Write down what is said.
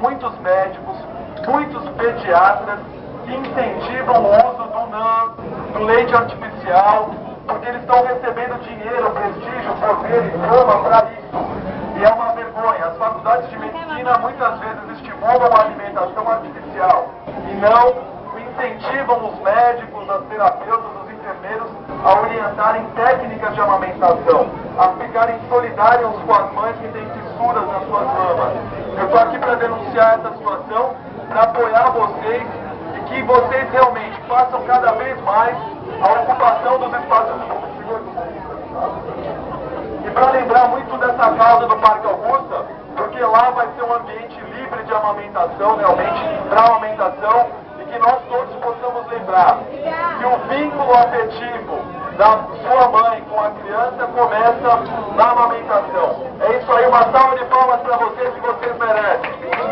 muitos médicos, muitos pediatras que incentivam o uso do leite artificial, porque eles estão recebendo dinheiro, prestígio, poder e fama para isso. E é uma vergonha. As faculdades de medicina muitas vezes estimulam a alimentação artificial e não incentivam os médicos, as terapeutas, os enfermeiros a orientarem técnicas de amamentação, a ficarem solidários com as mães que têm fissuras nas suas mamas. Eu estou aqui para denunciar essa situação, para apoiar vocês e que vocês realmente façam cada vez mais a ocupação dos espaços públicos. E para lembrar muito dessa causa do Parque Augusta, porque lá vai ser um ambiente livre de amamentação, realmente, para amamentação, e que nós todos possamos lembrar que o vínculo afetivo da sua mãe com a criança começa na amamentação. É isso aí, uma salva de palmas para vocês que vocês merecem.